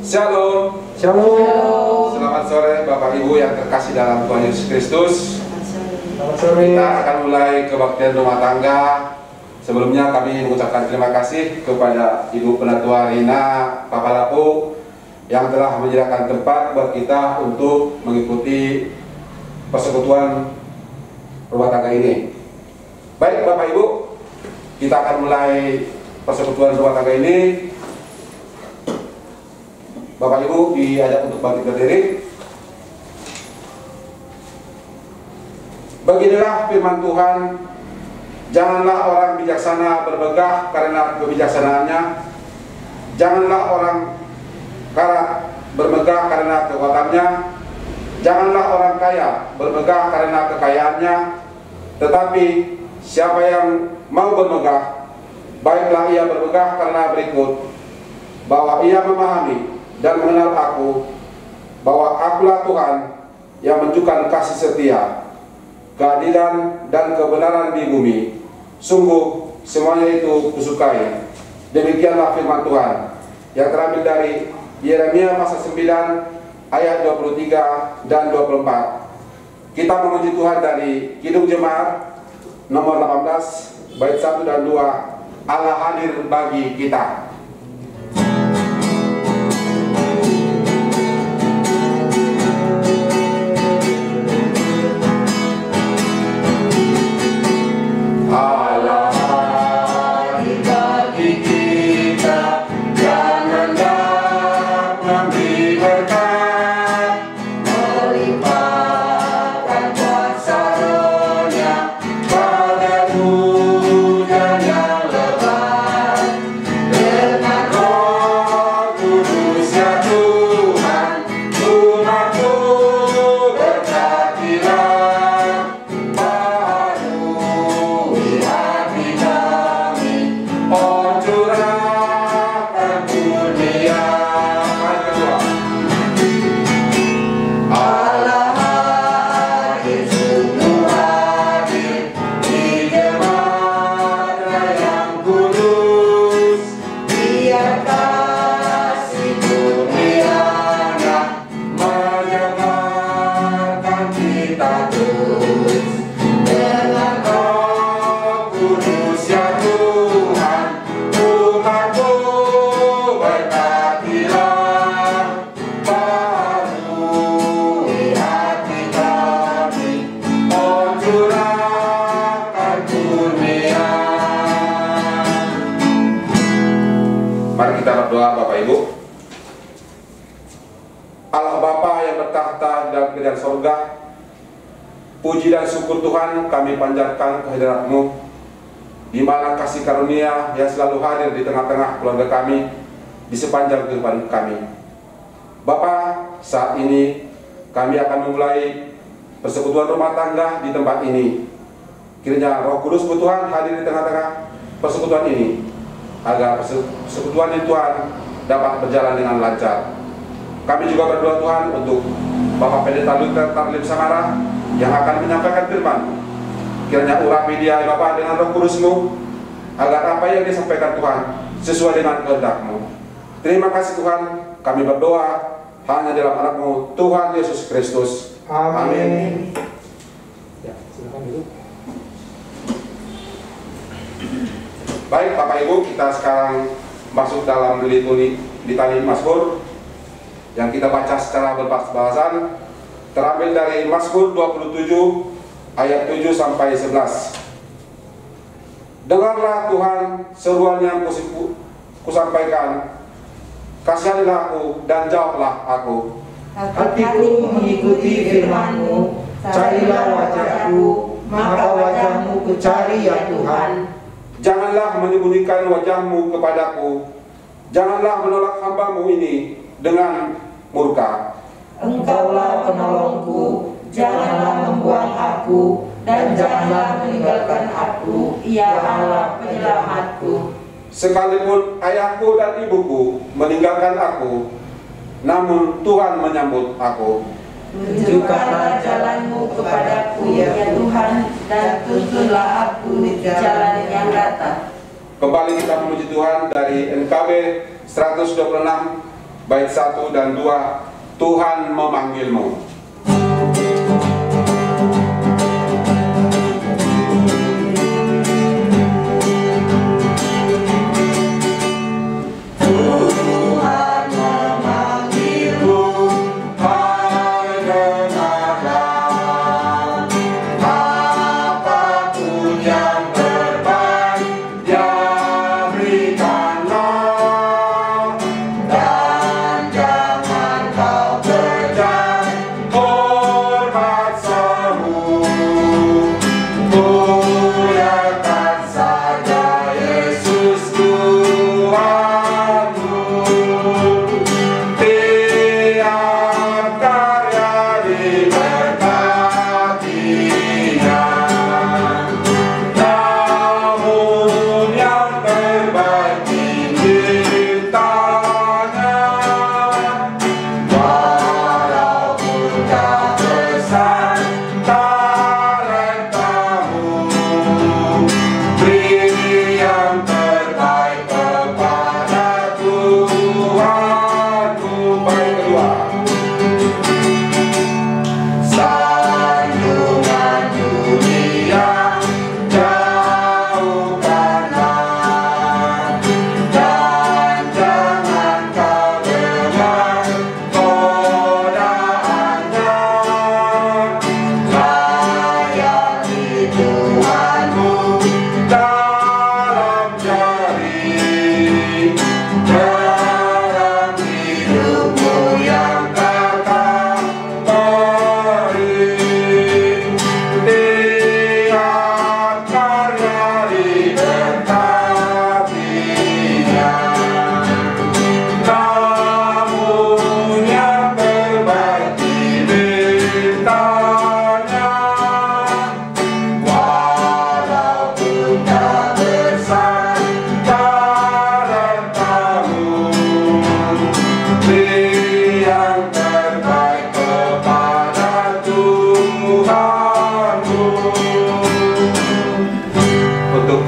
Shalom. Shalom. Selamat sore Bapak Ibu yang terkasih dalam Tuhan Yesus Kristus. Selamat sore. Kita akan mulai kebaktian rumah tangga. Sebelumnya kami mengucapkan terima kasih kepada Ibu Penatua Rina Papalapu yang telah menyediakan tempat buat kita untuk mengikuti persekutuan rumah tangga ini. Baik Bapak Ibu, kita akan mulai persekutuan rumah tangga ini. Bapak Ibu diajak untuk bangkit berdiri. Beginilah firman Tuhan, janganlah orang bijaksana bermegah karena kebijaksanaannya, janganlah orang karat bermegah karena kekuatannya, janganlah orang kaya bermegah karena kekayaannya, tetapi siapa yang mau bermegah, baiklah ia bermegah karena berikut, bahwa ia memahami dan mengenal aku, bahwa akulah Tuhan yang menunjukkan kasih setia, keadilan dan kebenaran di bumi. Sungguh semuanya itu kusukai. Demikianlah firman Tuhan yang terambil dari Yeremia pasal 9 ayat 23 dan 24. Kita memuji Tuhan dari Kidung Jemaat nomor 18 bait 1 dan 2. Allah hadir bagi kita. Allah hadir bagi kita, janganlah memberi berkat, melimpahkan kuasa Roh-Nya pada hujan yang lebat, dengan Roh Kudus ya Tuhan, umat-Mu berkatilah. Mari kita berdoa Bapak Ibu. Allah Bapa yang bertahta dalam kerajaan sorga, puji dan syukur Tuhan kami panjatkan kehadirat-Mu, di mana kasih karunia yang selalu hadir di tengah-tengah keluarga kami, di sepanjang kehidupan kami. Bapa, saat ini kami akan memulai persekutuan rumah tangga di tempat ini. Kiranya Roh Kudus Tuhan hadir di tengah-tengah persekutuan ini, agar persekutuan ini Tuhan dapat berjalan dengan lancar. Kami juga berdoa Tuhan untuk Bapak Pendeta Luther Tarlim Samara yang akan menyampaikan firman. Kiranya urapi dia Bapak dengan Roh Kudus-Mu, agar apa yang disampaikan Tuhan sesuai dengan kehendak-Mu. Terima kasih Tuhan, kami berdoa hanya dalam anak-Mu Tuhan Yesus Kristus. Amin. Ya, silakan dulu. Baik Bapak Ibu, kita sekarang masuk dalam litani Mazmur yang kita baca secara berbahasa, terambil dari Mazmur 27 ayat 7 sampai 11. Dengarlah Tuhan seruan yang kusampaikan, kasihanilah aku dan jawablah aku. Hatiku mengikuti firman-Mu, carilah wajah-Mu, maka wajah-Mu kucari ya Tuhan. Janganlah menyembunyikan wajah-Mu kepadaku, janganlah menolak hamba-Mu ini dengan murka. Engkaulah penolongku, janganlah membuang aku, dan janganlah meninggalkan aku, ya Allah penyelamatku. Sekalipun ayahku dan ibuku meninggalkan aku, namun Tuhan menyambut aku. Tunjukkanlah jalan-Mu kepadaku, ya Tuhan, dan tuntunlah aku di jalan yang rata. Kembali kita memuji Tuhan dari NKB 126 bait 1 dan 2, Tuhan memanggilmu.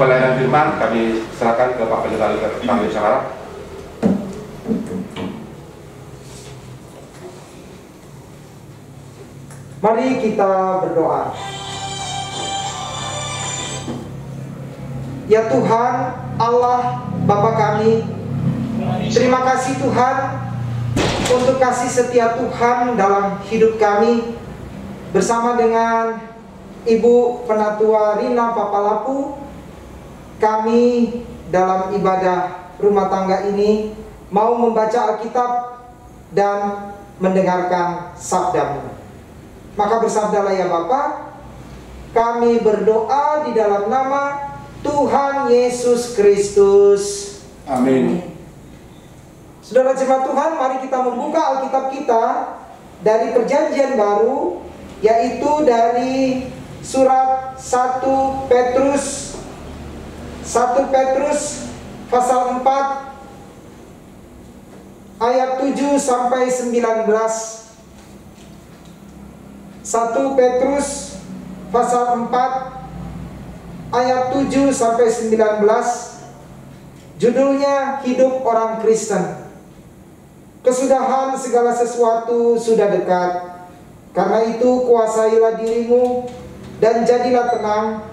Pelayanan firman kami serahkan ke Pak Pendeta kami sekarang. Mari kita berdoa. Ya Tuhan, Allah Bapa kami, terima kasih Tuhan untuk kasih setia Tuhan dalam hidup kami, bersama dengan Ibu Penatua Rina Papalapu. Kami dalam ibadah rumah tangga ini mau membaca Alkitab dan mendengarkan sabda-Mu. Maka bersabdalah ya Bapa, kami berdoa di dalam nama Tuhan Yesus Kristus. Amin. Saudara jemaat Tuhan, mari kita membuka Alkitab kita dari Perjanjian Baru, yaitu dari surat 1 Petrus pasal 4 ayat 7 sampai 19. 1 Petrus pasal 4 ayat 7 sampai 19. Judulnya Hidup Orang Kristen. Kesudahan segala sesuatu sudah dekat. Karena itu kuasailah dirimu dan jadilah tenang,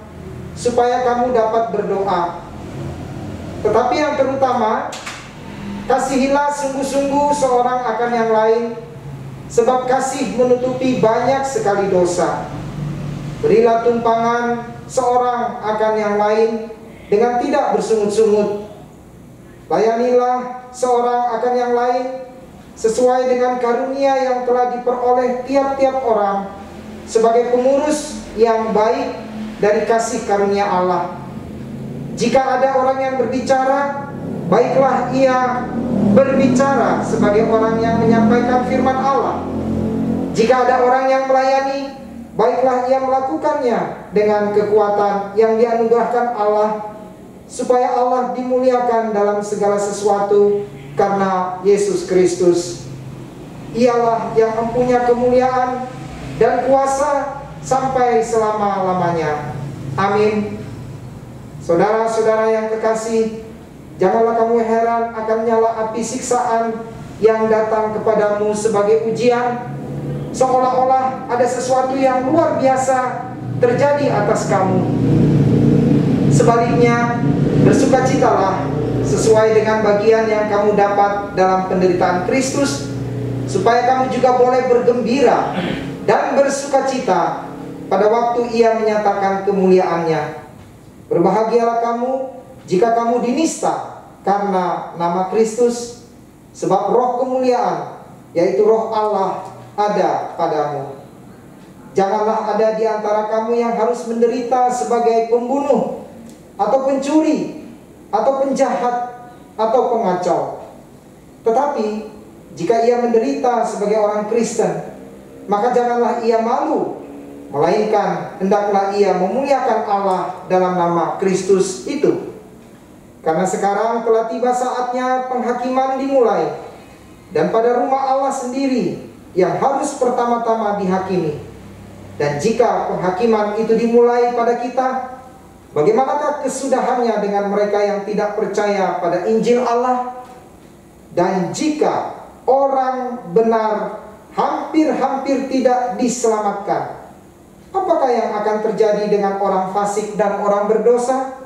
supaya kamu dapat berdoa. Tetapi yang terutama, kasihilah sungguh-sungguh seorang akan yang lain, sebab kasih menutupi banyak sekali dosa. Berilah tumpangan seorang akan yang lain dengan tidak bersungut-sungut. Layanilah seorang akan yang lain sesuai dengan karunia yang telah diperoleh tiap-tiap orang, sebagai pengurus yang baik dari kasih karunia Allah. Jika ada orang yang berbicara, baiklah ia berbicara sebagai orang yang menyampaikan firman Allah. Jika ada orang yang melayani, baiklah ia melakukannya dengan kekuatan yang dianugerahkan Allah, supaya Allah dimuliakan dalam segala sesuatu karena Yesus Kristus. Ialah yang mempunyai kemuliaan dan kuasa sampai selama-lamanya. Amin. Saudara-saudara yang kekasih, janganlah kamu heran akan nyala api siksaan yang datang kepadamu sebagai ujian, seolah-olah ada sesuatu yang luar biasa terjadi atas kamu. Sebaliknya, bersukacitalah sesuai dengan bagian yang kamu dapat dalam penderitaan Kristus, supaya kamu juga boleh bergembira dan bersukacita pada waktu Ia menyatakan kemuliaannya. Berbahagialah kamu jika kamu dinista karena nama Kristus, sebab roh kemuliaan, yaitu roh Allah, ada padamu. Janganlah ada di antara kamu yang harus menderita sebagai pembunuh, atau pencuri, atau penjahat, atau pengacau. Tetapi jika ia menderita sebagai orang Kristen, maka janganlah ia malu, melainkan hendaklah ia memuliakan Allah dalam nama Kristus itu. Karena sekarang telah tiba saatnya penghakiman dimulai, dan pada rumah Allah sendiri yang harus pertama-tama dihakimi. Dan jika penghakiman itu dimulai pada kita, bagaimanakah kesudahannya dengan mereka yang tidak percaya pada Injil Allah? Dan jika orang benar hampir-hampir tidak diselamatkan, apakah yang akan terjadi dengan orang fasik dan orang berdosa?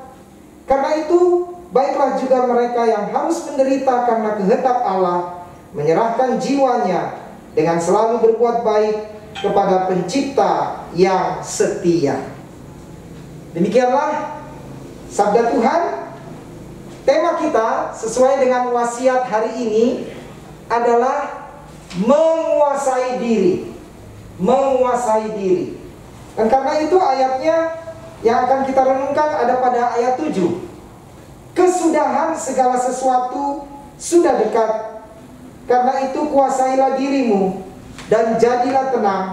Karena itu, baiklah juga mereka yang harus menderita karena kehendak Allah, menyerahkan jiwanya dengan selalu berbuat baik kepada Pencipta yang setia. Demikianlah sabda Tuhan. Tema kita sesuai dengan wasiat hari ini adalah menguasai diri. Menguasai diri. Dan karena itu ayatnya yang akan kita renungkan ada pada ayat 7. Kesudahan segala sesuatu sudah dekat. Karena itu kuasailah dirimu dan jadilah tenang,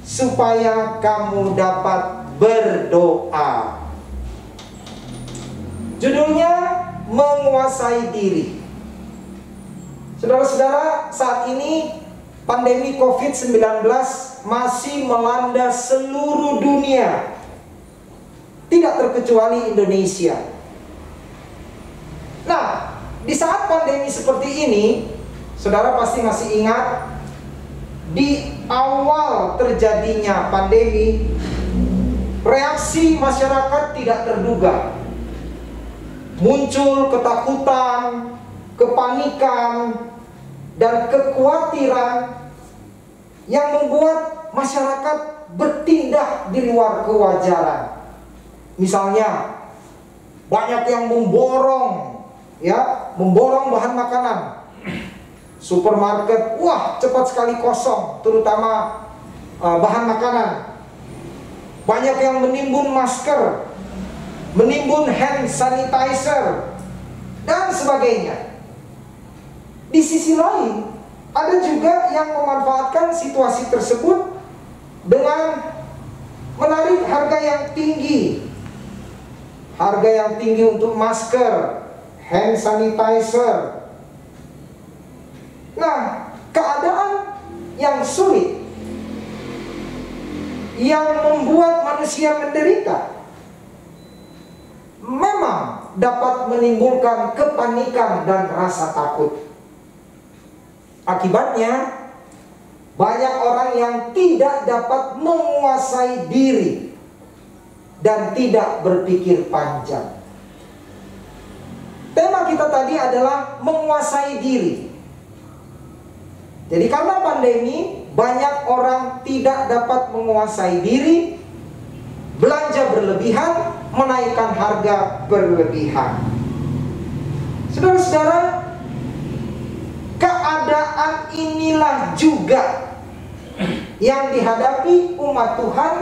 supaya kamu dapat berdoa. Judulnya menguasai diri. Saudara-saudara, saat ini pandemi COVID-19 masih melanda seluruh dunia, tidak terkecuali Indonesia. Nah, di saat pandemi seperti ini, saudara pasti masih ingat, di awal terjadinya pandemi, reaksi masyarakat tidak terduga. Muncul ketakutan, kepanikan, dan kekhawatiran yang membuat masyarakat bertindak di luar kewajaran. Misalnya, banyak yang memborong bahan makanan. Supermarket, wah cepat sekali kosong, terutama bahan makanan. Banyak yang menimbun masker, menimbun hand sanitizer, dan sebagainya. Di sisi lain, ada juga yang memanfaatkan situasi tersebut dengan menarik harga yang tinggi. Harga yang tinggi untuk masker, hand sanitizer. Nah, keadaan yang sulit yang membuat manusia menderita memang dapat menimbulkan kepanikan dan rasa takut. Akibatnya, banyak orang yang tidak dapat menguasai diri dan tidak berpikir panjang. Tema kita tadi adalah menguasai diri. Jadi karena pandemi, banyak orang tidak dapat menguasai diri, belanja berlebihan, menaikkan harga berlebihan. Saudara-saudara, keadaan inilah juga yang dihadapi umat Tuhan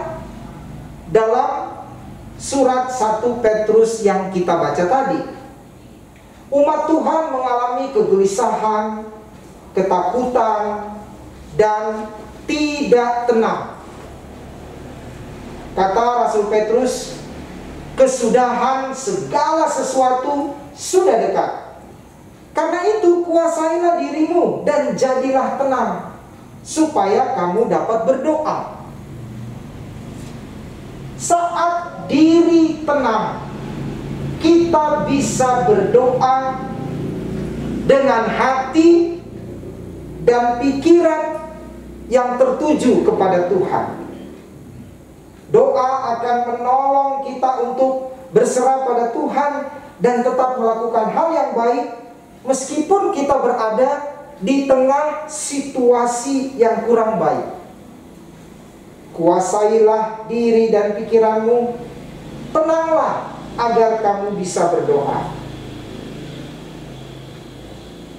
dalam surat 1 Petrus yang kita baca tadi. Umat Tuhan mengalami kegelisahan, ketakutan, dan tidak tenang. Kata Rasul Petrus, kesudahan segala sesuatu sudah dekat. Karena itu kuasailah dirimu dan jadilah tenang, supaya kamu dapat berdoa. Saat diri tenang, kita bisa berdoa dengan hati dan pikiran yang tertuju kepada Tuhan. Doa akan menolong kita untuk berserah pada Tuhan dan tetap melakukan hal yang baik meskipun kita berada di tengah situasi yang kurang baik. Kuasailah diri dan pikiranmu, tenanglah agar kamu bisa berdoa.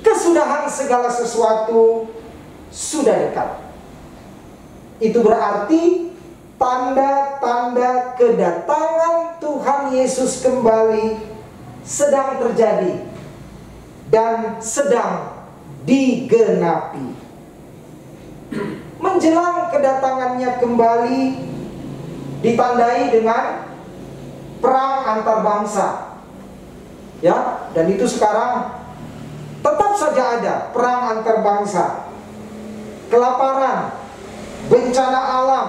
Kesudahan segala sesuatu sudah dekat. Itu berarti tanda-tanda kedatangan Tuhan Yesus kembali sedang terjadi dan sedang digenapi. Menjelang kedatangannya kembali ditandai dengan perang antar bangsa. Ya, dan itu sekarang tetap saja ada perang antar bangsa. Kelaparan, bencana alam,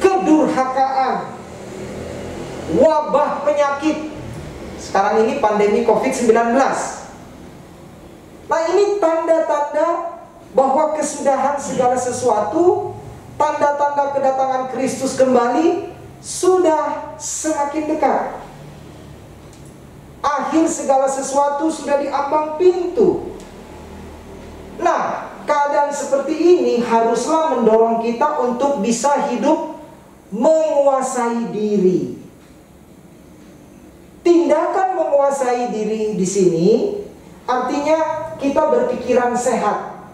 kedurhakaan, wabah penyakit. Sekarang ini pandemi COVID-19. Nah, ini tanda-tanda bahwa kesudahan segala sesuatu, tanda-tanda kedatangan Kristus kembali sudah semakin dekat. Akhir segala sesuatu sudah di ambang pintu. Nah, keadaan seperti ini haruslah mendorong kita untuk bisa hidup menguasai diri. Tindakan menguasai diri di sini artinya kita berpikiran sehat,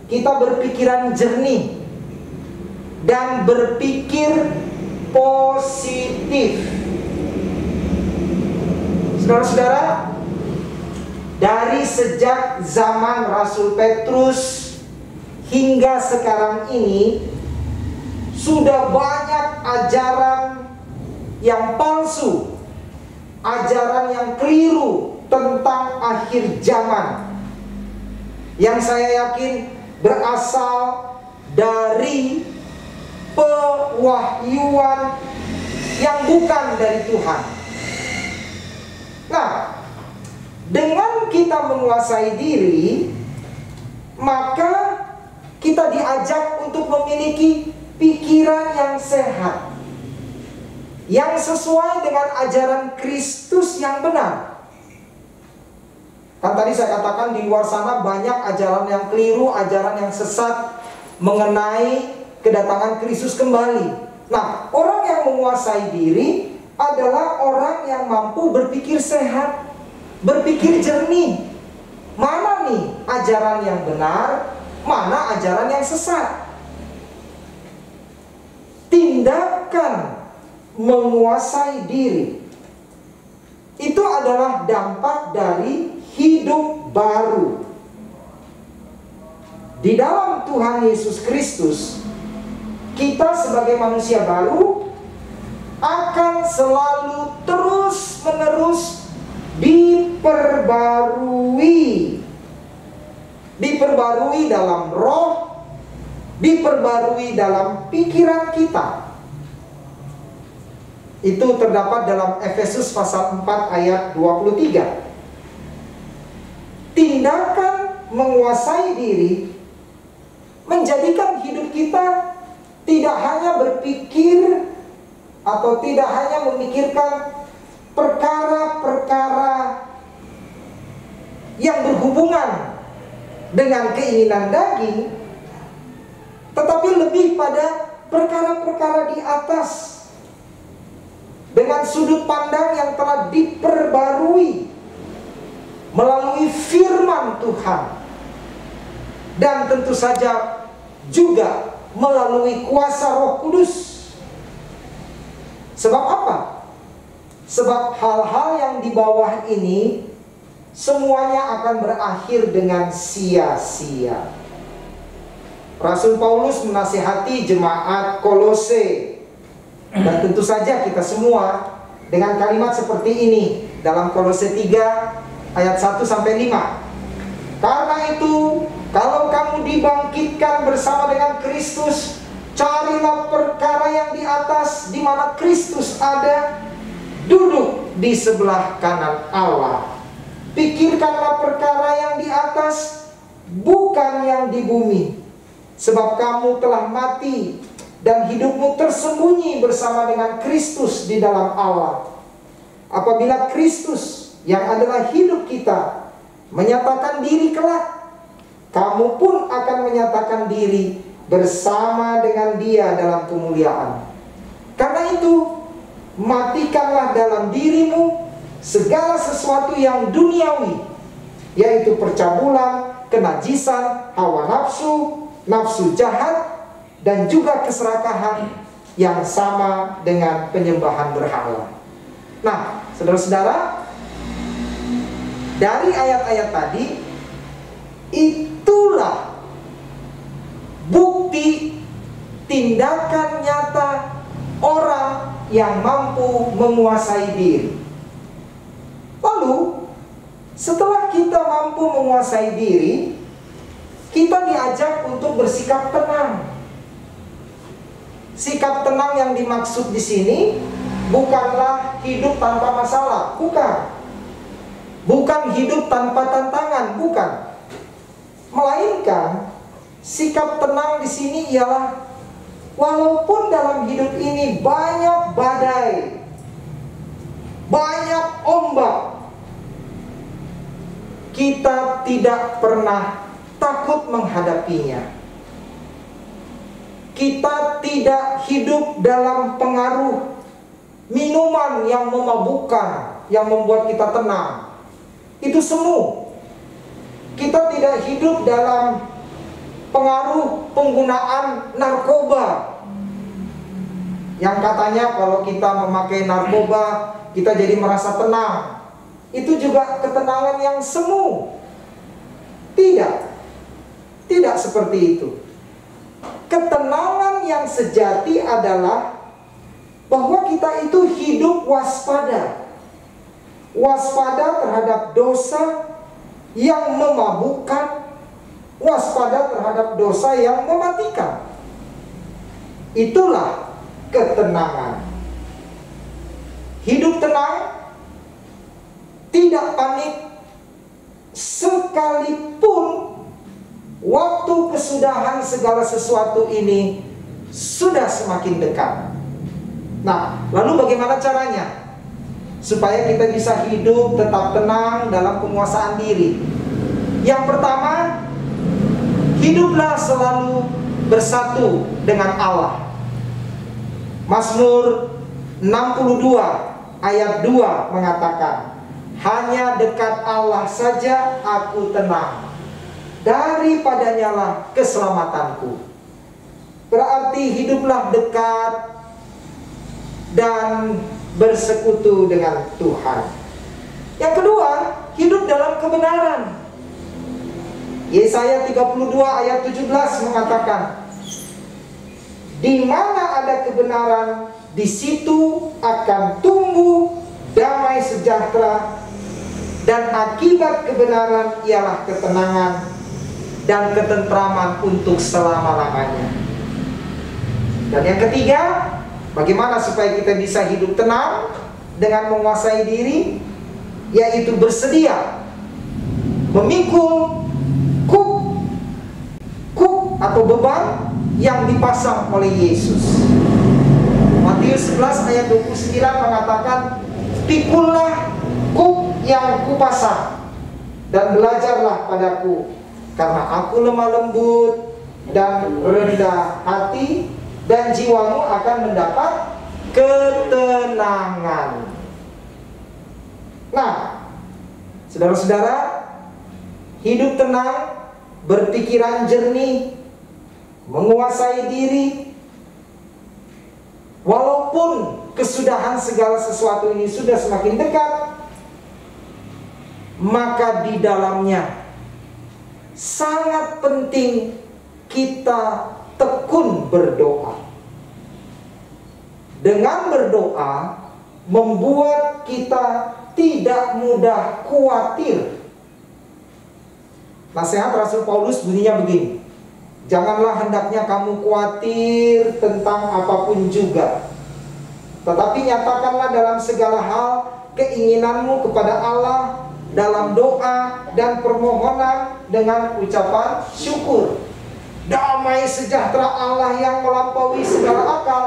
kita berpikiran jernih, dan berpikir positif. Saudara-saudara, dari sejak zaman Rasul Petrus hingga sekarang ini sudah banyak ajaran yang palsu, ajaran yang keliru tentang akhir zaman, yang saya yakin berasal dari pewahyuan yang bukan dari Tuhan. Nah, dengan kita menguasai diri, maka kita diajak untuk memiliki pikiran yang sehat, yang sesuai dengan ajaran Kristus yang benar. Kan tadi saya katakan di luar sana banyak ajaran yang keliru, ajaran yang sesat mengenai kedatangan Kristus kembali. Nah, orang yang menguasai diri adalah orang yang mampu berpikir sehat, berpikir jernih. Mana nih ajaran yang benar, mana ajaran yang sesat. Tindakan menguasai diri itu adalah dampak dari hidup baru. Di dalam Tuhan Yesus Kristus, kita sebagai manusia baru akan selalu terus-menerus diperbarui. Diperbarui dalam roh, diperbarui dalam pikiran kita. Itu terdapat dalam Efesus pasal 4 ayat 23. Tindakan menguasai diri menjadikan hidup kita tidak hanya berpikir atau tidak hanya memikirkan perkara-perkara yang berhubungan dengan keinginan daging, tetapi lebih pada perkara-perkara di atas dengan sudut pandang yang telah diperbarui melalui firman Tuhan, dan tentu saja juga melalui kuasa Roh Kudus. Sebab apa? Sebab hal-hal yang di bawah ini semuanya akan berakhir dengan sia-sia. Rasul Paulus menasihati jemaat Kolose, dan tentu saja kita semua, dengan kalimat seperti ini dalam Kolose 3 ayat 1-5. Karena itu, kalau kamu dibangkitkan bersama dengan Kristus, carilah perkara yang di atas, di mana Kristus ada, duduk di sebelah kanan Allah. Pikirkanlah perkara yang di atas, bukan yang di bumi. Sebab kamu telah mati dan hidupmu tersembunyi bersama dengan Kristus di dalam Allah. Apabila Kristus yang adalah hidup kita menyatakan diri kelak, kamu pun akan menyatakan diri bersama dengan Dia dalam kemuliaan. Karena itu, matikanlah dalam dirimu segala sesuatu yang duniawi, yaitu percabulan, kenajisan, hawa nafsu, nafsu jahat, dan juga keserakahan yang sama dengan penyembahan berhala. Nah, saudara-saudara, dari ayat-ayat tadi, itulah bukti tindakan nyata orang yang mampu menguasai diri. Lalu, setelah kita mampu menguasai diri, kita diajak untuk bersikap tenang. Sikap tenang yang dimaksud di sini bukanlah hidup tanpa masalah, bukan. Bukan hidup tanpa tantangan, bukan. Melainkan sikap tenang di sini ialah walaupun dalam hidup ini banyak badai, banyak ombak, kita tidak pernah takut menghadapinya. Kita tidak hidup dalam pengaruh minuman yang memabukkan, yang membuat kita tenang. Itu semu. Kita tidak hidup dalam pengaruh penggunaan narkoba, yang katanya kalau kita memakai narkoba kita jadi merasa tenang. Itu juga ketenangan yang semu. Tidak seperti itu. Ketenangan yang sejati adalah bahwa kita itu hidup waspada. Waspada terhadap dosa yang memabukkan, waspada terhadap dosa yang mematikan. Itulah ketenangan. Hidup tenang, tidak panik, sekalipun waktu kesudahan segala sesuatu ini sudah semakin dekat. Nah, lalu bagaimana caranya supaya kita bisa hidup tetap tenang dalam penguasaan diri? Yang pertama, hiduplah selalu bersatu dengan Allah. Mazmur 62 ayat 2 mengatakan, hanya dekat Allah saja aku tenang, daripadanya lah keselamatanku. Berarti hiduplah dekat dan bersekutu dengan Tuhan. Yang kedua, hidup dalam kebenaran. Yesaya 32 ayat 17 mengatakan, di mana ada kebenaran, di situ akan tumbuh damai sejahtera, dan akibat kebenaran ialah ketenangan dan ketentraman untuk selama-lamanya. Dan yang ketiga, bagaimana supaya kita bisa hidup tenang dengan menguasai diri? Yaitu bersedia memikul kuk atau beban yang dipasang oleh Yesus. Matius 11 ayat 29 mengatakan, pikullah kuk yang kupasang dan belajarlah padaku, karena aku lemah lembut dan rendah hati, dan jiwamu akan mendapat ketenangan. Nah, saudara-saudara, hidup tenang, berpikiran jernih, menguasai diri, walaupun kesudahan segala sesuatu ini sudah semakin dekat, maka di dalamnya sangat penting kita tekun berdoa. Dengan berdoa membuat kita tidak mudah khawatir. Nasihat Rasul Paulus bunyinya begini, janganlah hendaknya kamu khawatir tentang apapun juga, tetapi nyatakanlah dalam segala hal keinginanmu kepada Allah dalam doa dan permohonan dengan ucapan syukur. Damai sejahtera Allah yang melampaui segala akal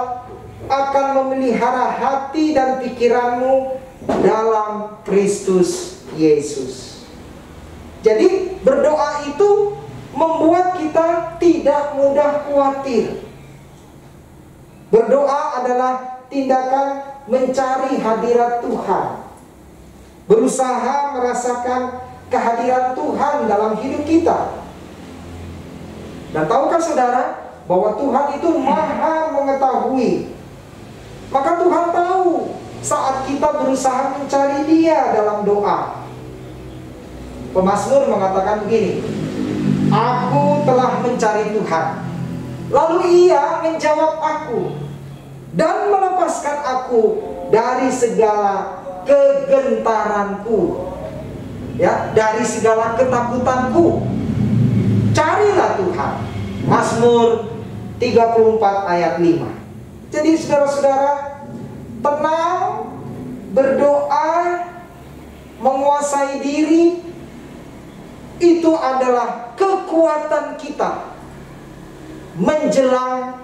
akan memelihara hati dan pikiranmu dalam Kristus Yesus. Jadi berdoa itu membuat kita tidak mudah khawatir. Berdoa adalah tindakan mencari hadirat Tuhan, berusaha merasakan kehadiran Tuhan dalam hidup kita. Dan tahukah saudara bahwa Tuhan itu maha mengetahui. Maka Tuhan tahu saat kita berusaha mencari Dia dalam doa. Pemazmur mengatakan begini, aku telah mencari Tuhan, lalu Ia menjawab aku dan melepaskan aku dari segala kegentaranku, ya, dari segala ketakutanku. Carilah Tuhan. Mazmur 34 ayat 5. Jadi saudara-saudara, tenang, berdoa, menguasai diri, itu adalah kekuatan kita menjelang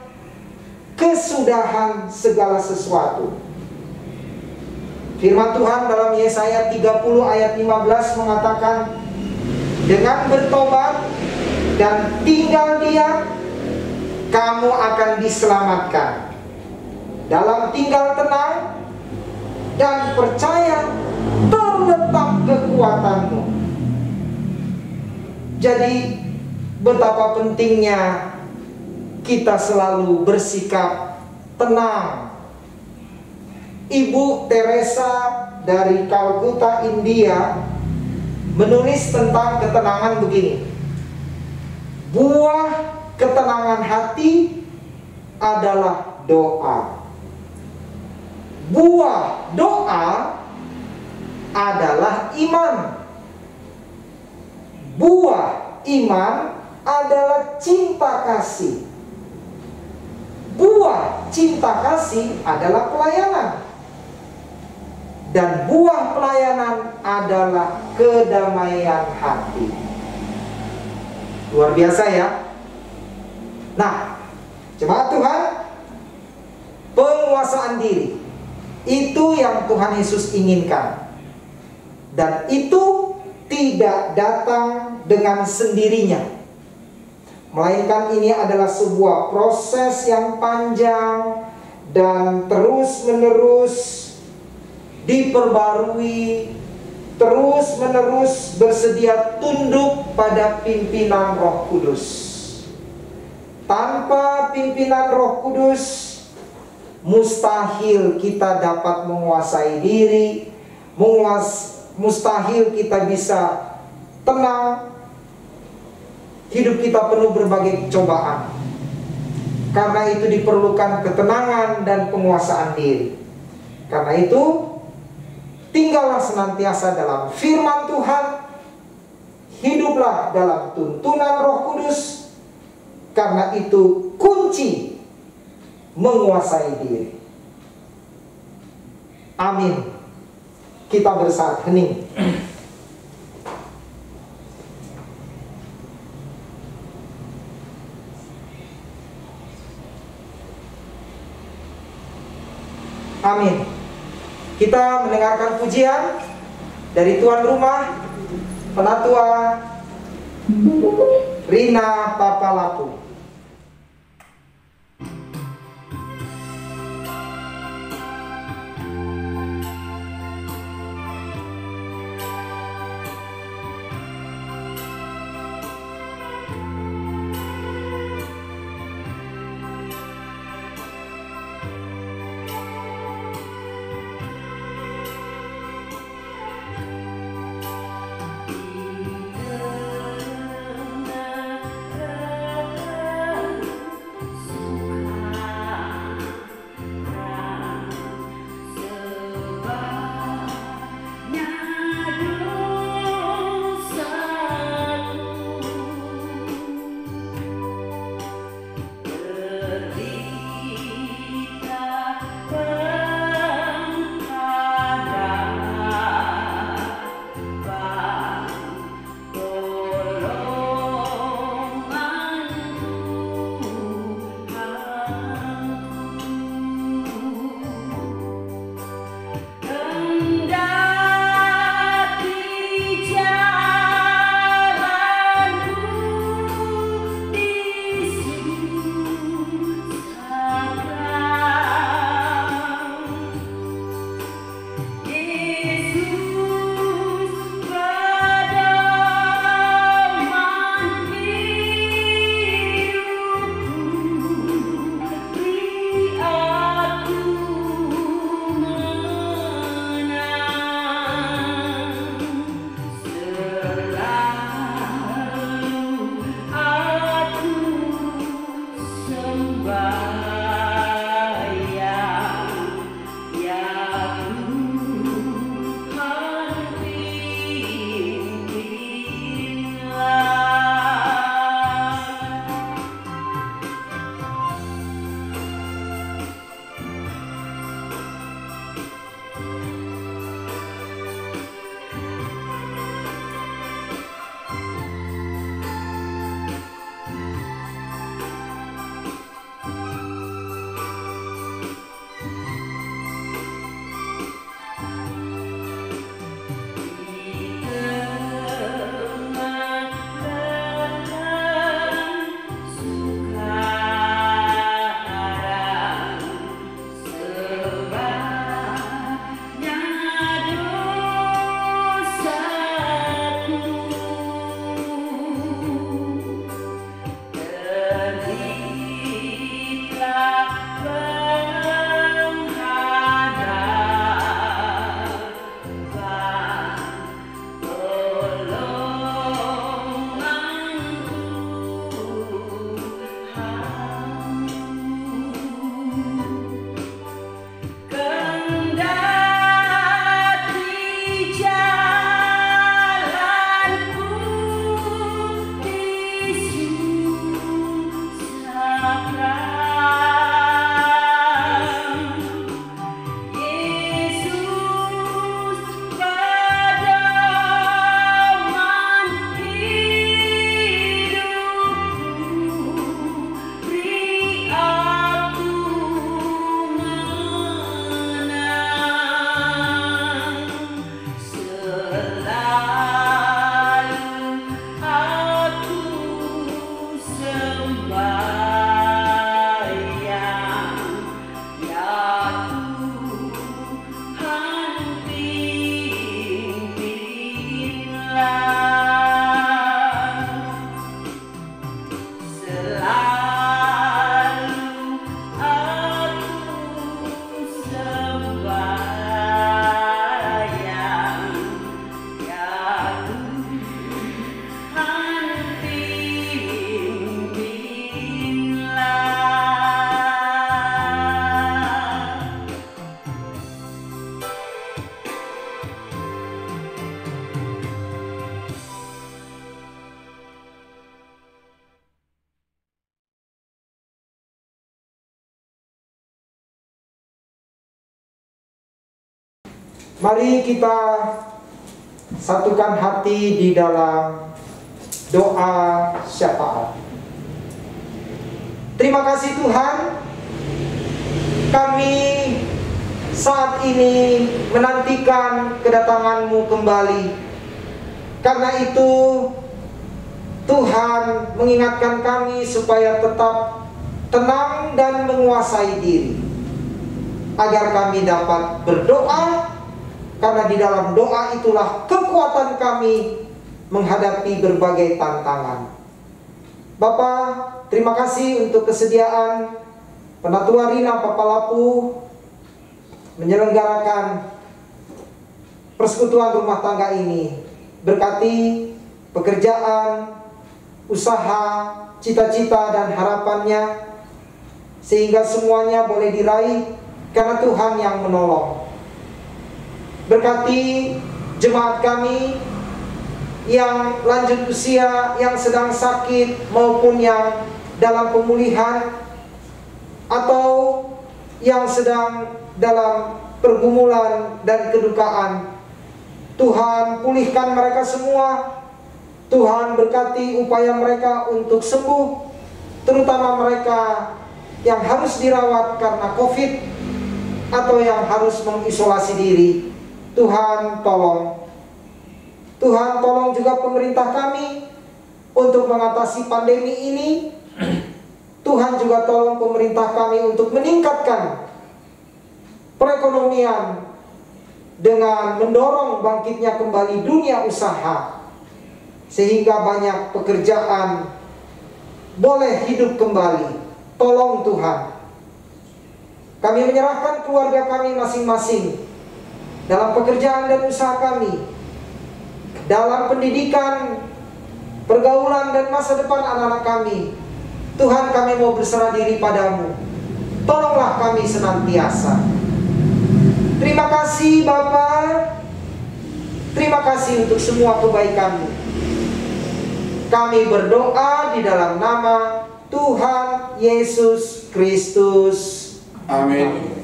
kesudahan segala sesuatu. Firman Tuhan dalam Yesaya 30 ayat 15 mengatakan, dengan bertobat dan tinggal diam, kamu akan diselamatkan. Dalam tinggal tenang dan percaya terletak kekuatanmu. Jadi betapa pentingnya kita selalu bersikap tenang. Ibu Teresa dari Calcutta, India, menulis tentang ketenangan begini: buah ketenangan hati adalah doa. Buah doa adalah iman. Buah iman adalah cinta kasih. Buah cinta kasih adalah pelayanan. Dan buah pelayanan adalah kedamaian hati. Luar biasa ya. Nah, jemaat Tuhan, penguasaan diri itu yang Tuhan Yesus inginkan. Dan itu tidak datang dengan sendirinya, melainkan ini adalah sebuah proses yang panjang dan terus-menerus diperbarui, terus-menerus bersedia tunduk pada pimpinan Roh Kudus. Tanpa pimpinan Roh Kudus, mustahil kita dapat menguasai diri, mustahil kita bisa tenang. Hidup kita penuh berbagai cobaan. Karena itu diperlukan ketenangan dan penguasaan diri. Karena itu, tinggallah senantiasa dalam firman Tuhan, hiduplah dalam tuntunan Roh Kudus, karena itu kunci menguasai diri. Amin. Kita bersaat hening. Amin. Kita mendengarkan pujian dari tuan rumah, penatua Rina Papalapu. Mari kita satukan hati di dalam doa syafaat. Terima kasih Tuhan, kami saat ini menantikan kedatangan-Mu kembali. Karena itu Tuhan mengingatkan kami supaya tetap tenang dan menguasai diri, agar kami dapat berdoa, karena di dalam doa itulah kekuatan kami menghadapi berbagai tantangan. Bapa, terima kasih untuk kesediaan Penatua Rina Papalapu menyelenggarakan persekutuan rumah tangga ini. Berkati pekerjaan, usaha, cita-cita dan harapannya, sehingga semuanya boleh diraih karena Tuhan yang menolong. Berkati jemaat kami yang lanjut usia, yang sedang sakit maupun yang dalam pemulihan, atau yang sedang dalam pergumulan dan kedukaan. Tuhan pulihkan mereka semua. Tuhan berkati upaya mereka untuk sembuh, terutama mereka yang harus dirawat karena COVID atau yang harus mengisolasi diri. Tuhan tolong. Tuhan tolong juga pemerintah kami untuk mengatasi pandemi ini. Tuhan juga tolong pemerintah kami untuk meningkatkan perekonomian dengan mendorong bangkitnya kembali dunia usaha, sehingga banyak pekerjaan boleh hidup kembali. Tolong Tuhan. Kami menyerahkan keluarga kami masing-masing dalam pekerjaan dan usaha kami, dalam pendidikan, pergaulan dan masa depan anak-anak kami. Tuhan, kami mau berserah diri padamu. Tolonglah kami senantiasa. Terima kasih Bapa. Terima kasih untuk semua kebaikan-Mu. Kami berdoa di dalam nama Tuhan Yesus Kristus. Amin.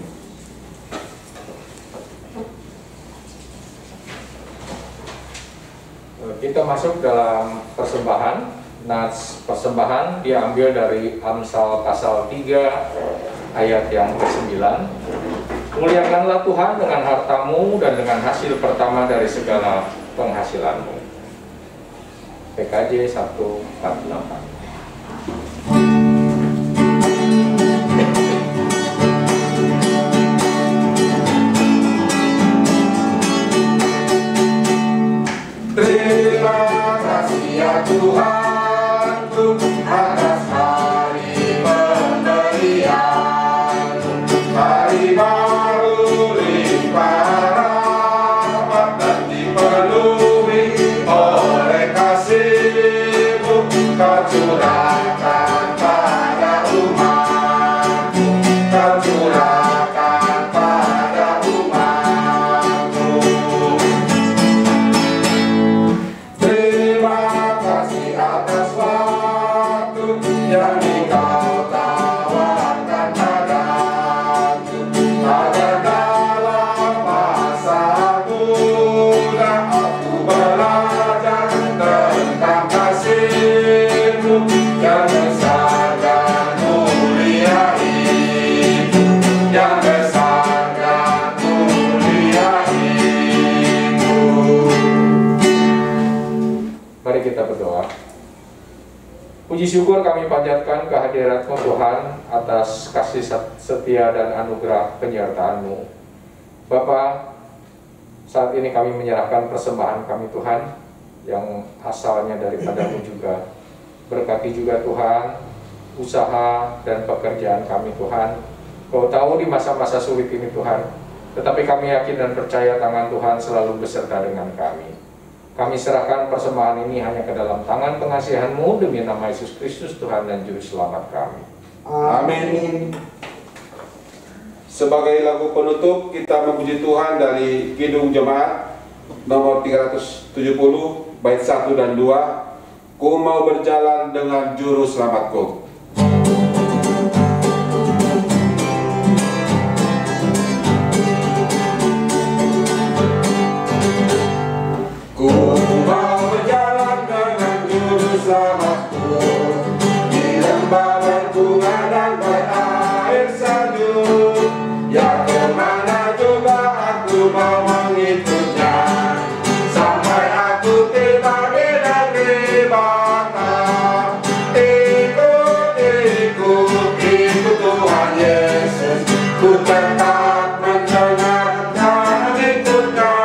Kita masuk dalam persembahan. Nats persembahan diambil dari Amsal pasal 3 ayat yang ke-9. Muliakanlah Tuhan dengan hartamu dan dengan hasil pertama dari segala penghasilanmu. PKJ 148. Terima kasih ya Tuhanku atas hari pemberian, hari baru limpah rahmat dan dipenuhi oleh kasih-Mu. Kau curahkan pada umat-Mu, Kau curahkan pada umat-Mu. Terima kasih atas waktu yang Engkau tawarkan padaku, agar dalam masa muda aku belajar tentang kasih-Mu yang besar dan mulia itu, yang besar dan mulia itu. Mari kita berdoa. Puji syukur kami panjatkan kehadirat-Mu Tuhan atas kasih setia dan anugerah penyertaan-Mu. Bapa, saat ini kami menyerahkan persembahan kami Tuhan yang asalnya daripada-Mu juga. Berkati juga Tuhan usaha dan pekerjaan kami Tuhan. Kau tahu di masa-masa sulit ini Tuhan, tetapi kami yakin dan percaya tangan Tuhan selalu beserta dengan kami. Kami serahkan persembahan ini hanya ke dalam tangan pengasihan-Mu demi nama Yesus Kristus Tuhan dan Juru Selamat kami. Amin. Sebagai lagu penutup kita memuji Tuhan dari Kidung Jemaat nomor 370 bait 1 dan 2. Ku mau berjalan dengan Juru Selamatku. Ku mau berjalan dengan Juru Selamatku di lembah berbunga dan berair sejuk, ya kemana juga aku mau mengikutnya, sampai aku tiba di negeri Bapa. Ikut, ikut, ikut Tuhan Yesus, ku tetap mendengar dan mengikutnya.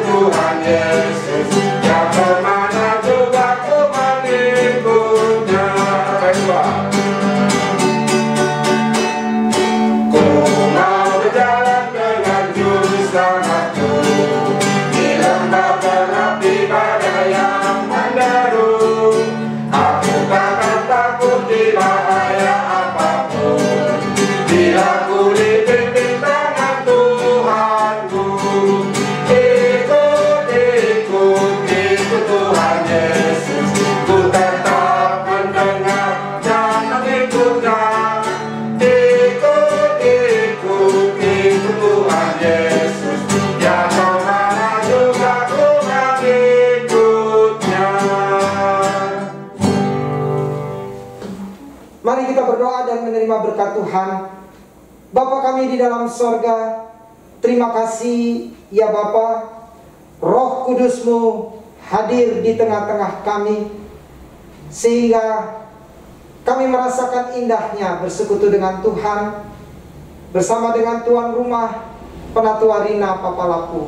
Tuhan Yesus, ya kemana juga ku mengikutnya. Ku mau berjalan dengan Juru Selamatku di lembah gelap di badai yang menderu. Aku takkan takut di bahaya apapun, bila ku dipimpin tangan Tuhanku. Tuhan Yesus, ku tetap mendengar dan mengikutnya. Ikut, ikut, ikut Tuhan Yesus, ya kemana juga ku mengikutnya. Mari kita berdoa dan menerima berkat Tuhan. Bapa kami di dalam sorga, terima kasih ya Bapa, Roh Kudus-Mu hadir di tengah-tengah kami, sehingga kami merasakan indahnya bersekutu dengan Tuhan, bersama dengan tuan rumah Penatua Rina Papalapu.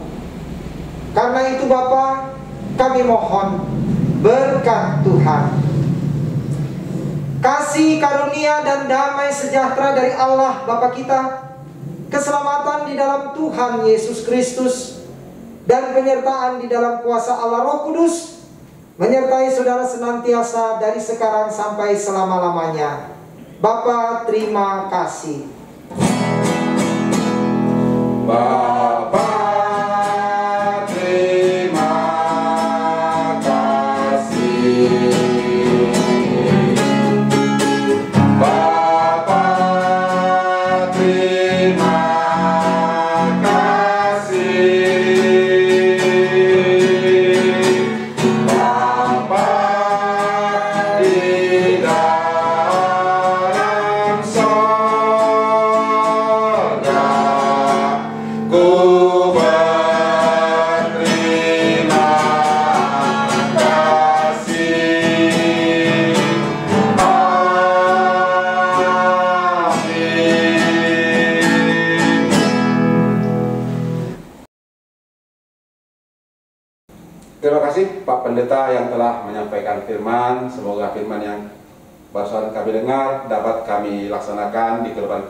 Karena itu Bapa, kami mohon berkat Tuhan, kasih karunia dan damai sejahtera dari Allah Bapa kita, keselamatan di dalam Tuhan Yesus Kristus, dan penyertaan di dalam kuasa Allah Roh Kudus menyertai saudara senantiasa dari sekarang sampai selama-lamanya. Bapa, terima kasih. Bapa, terima kasih. Bapa, terima kasih. Bapa di dalam sorga, ku berterima kasih. Amin. Terima kasih Pak Pendeta yang telah menyampaikan firman. Semoga firman yang barusan kami dengar dapat kami laksanakan di kehidupan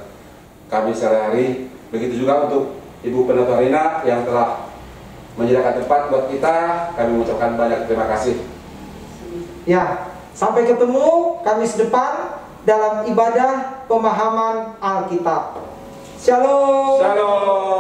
kami sehari-hari. Begitu juga untuk Ibu Pendeta Rina yang telah menyediakan tempat buat kita. Kami mengucapkan banyak terima kasih. Ya, sampai ketemu Kamis depan dalam ibadah pemahaman Alkitab. Shalom. Shalom.